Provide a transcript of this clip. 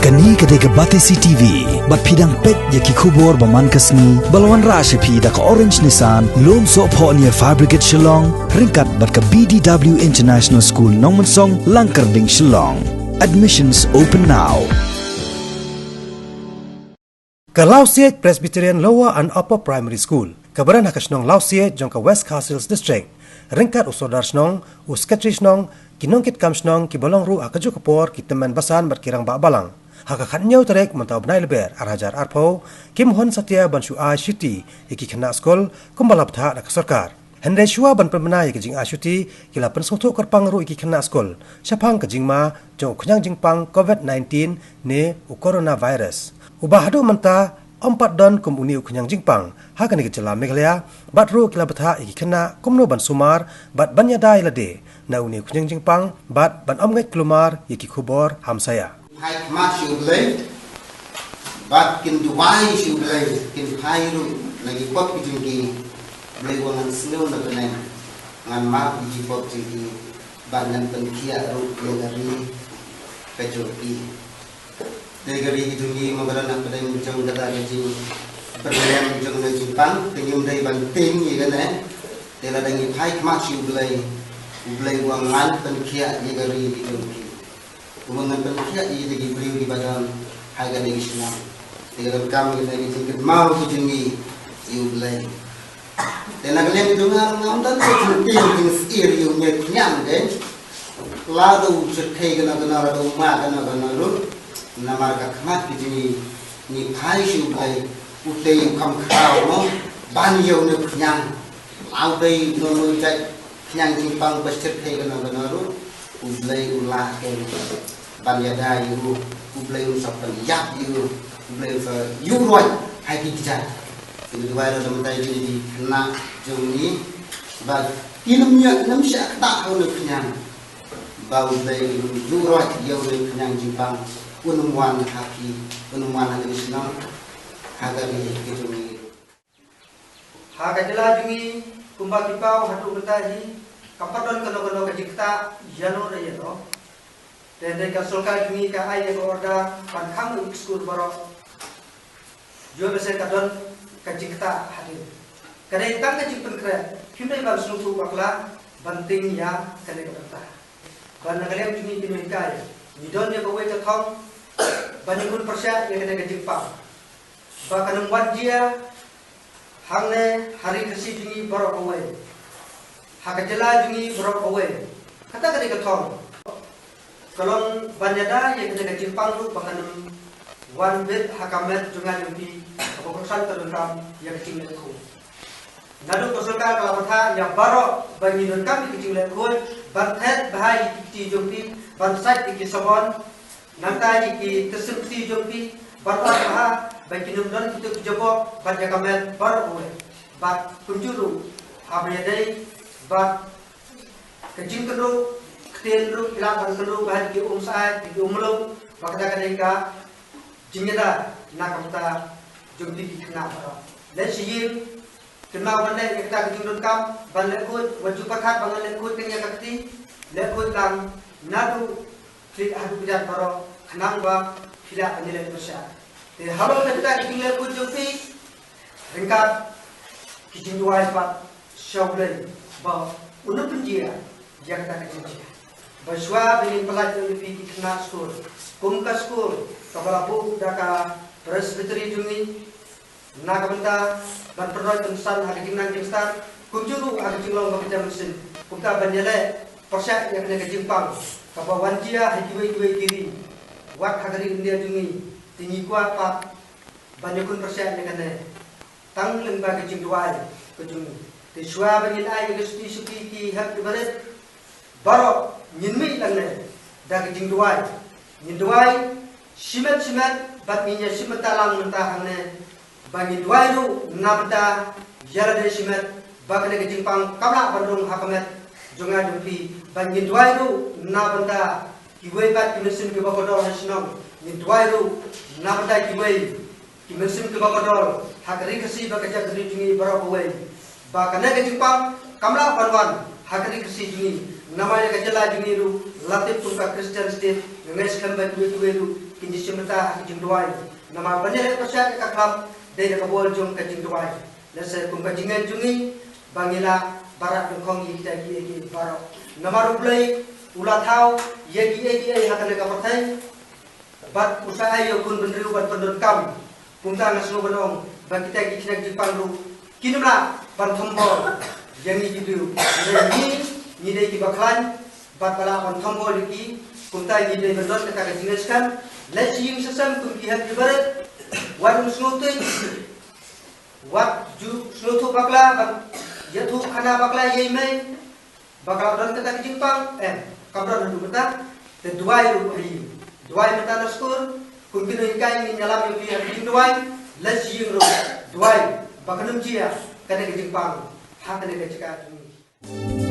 Kani kadai ke Batesi TV, bat pidang pet ya ki kubor baman kasni, balwan rashe pi da ka Orange Nissan, lom so po near Fabricate Shillong, ringkat bat ka BDW International School Nongmansong, Langkarding Shillong. Admissions open now. Ka Lausiet Presbyterian Lower and Upper Primary School, kabaran hakasnong Lausiet jong ka West Castles District, ringkat usodar snong, uskatri snong, kinongkit kam snong, kibalong ru akaju kapor, kiteman basan berkirang balang. Hakakan nyau terek mentau benai leber, arhajar arpo, kim hon satya ban shua shuti, iki kena skol, kumbalap tha dak sarkar. Hende shua ban permenai ke jing ashuti, kila pensotho kerpang ru iki kena skol, syapang ke jing ma, jong kunyang jingpang COVID-19 ne u coronavirus. Ubah hadu menta, empat don kum uni ukunyang jingpang, hakan ke jela Meghalaya, bat ru kila betha iki kena kumno ban sumar, bat banyadai lade, na uni ukunyang jingpang, bat ban omngai kelumar, iki kubor hamsaya. Hai mat siu blai bat kin duai siu blai kin hai ru lagi pot kijing blai wangan snow na benai ngan mat biji pot jingi bangan penkia ru legari pejopi legari kijingi magalan na benai mujang gada kijing berlem jong na jipang kenyum dai banting ye kan tela dangi hai mat siu blai wangan penkia legari kijingi umangan penkia i lagi beliau di badan harga lagi senang dengan kami lagi jengket mau kujengi iu belai dan kalian itu ngam dan kujengi dengan iri unya nyam deh lalu cerkai kena lalu ma kena lu nama kakmat kujengi ni pai siu belai utai kam kau no ban yau ne nyam lalu no cai nyang jimpang pas cerkai kena lu ublai ulah ke banyada yu ublai usapan yap yu ublai usa yu roi hai ki kijan itu dua ada teman tadi di kena jomni bag ilmunya nam syak tak ulu kenyang bau ublai yu roi yu kenyang jimpang unumuan haki unumuan haki senang hagari kijungi hagajela jungi kumba kipau hatu betahi kapadon kano kajikta yano rayano dan ka solka jungi ka ai ko orda pan kham school baro jo bese kadon kajikta hadir kadai tang kajik penkre kimdai bal snutu bakla banting ya kane kata ban nagalem jungi kini kai midon ya bawe ka thong bangun persya ya kane kajik pa ba kanam wajia hangne hari kesi jungi baro bawe hakajela jungi baro bawe kata kane ka thong kalau banyada yang kena jimpang tu bahkan one bit hakamet juga jadi keputusan terungkap yang kecil lekuk. Nadu konsulkan kalau betah yang baru banyin kami kecil lekuk, bantet bahai kecil jumpi, bansat kecil sabon, nanti kecil tersebut jumpi, baru bahah banyin dan kita kejebok banyak kamet baru boleh, bat kunjuru, habis bat kecil kedua tenru ilakan tenru bahan ki umsai ki umlung bakda kadeka jingeda nakamta jumti ki kena baro le siyin kena banne kita kijurun kam banne kut waju pakat bangal kut kenya kakti le kut lang nadu klik adu bidan baro khenang ba khila anile persya te halo kita kijule kut jumti ringkat kijingwai pat shawle ba unu punjia jakta kijinja Baswa dengan pelajar di kena school, kumka school, kepala bu daka presbyteri jungi, nak benda dan peroi tensan hari kinang jingstar, kunjuru hari jinglong bekerja mesin, kumka banyale persyak yang kena kejimpang, kapa wanjia hari kiwe kiri, wat hari India jungi, tinggi kuat pak, banyakun persyak yang kena, tang lembaga jingduai kejungi, tiswa banyalai kesuti suki ki hak ibarat, baru nyinmi langne dak jingduai nyinduai simet bat minya simet talang mentah hangne bagi duai ru nabda yarade simet bakne ke jingpang kamla bandung hakamet jonga dumpi bagi duai ru nabda kiwe bat kimesin ke bakodor hasnom nyinduai ru nabda kiwe kimesin ke bakodor hakari kasi bakaja gri jungi barakowe bakane ke jingpang kamla bandwan hakari kasi jungi namanya kejela jungi ru latif tungka Christian state nges kamba duwe ru kinji simta kijing duai nama banyak pasal ka klub dei ka bol jong ka jing duai lese kum ka jingen jungi bangila barat kong yi ta gi baro nama rublai ula thau ye gi hatale ka pathai bat usai yo kun benriu bat pendon kam kumta ngasno banong ba kita gi kina jipang ru kinumla ban thombo yang ni video ni dei ki baklan bat bala ban thombo liki kumta ni dei bendon ka jingeskan lajing sesam kum ki hat barat wan snutu wat ju snutu bakla ban yatu khana bakla yei mai bakla don ka jipang kabra du beta te duai ru hi duai meta na skur kum ki noi kai ni nyalam yo ki hat duai lajing ru duai bakanum jia kada ke jipang hakane ke cakap ini.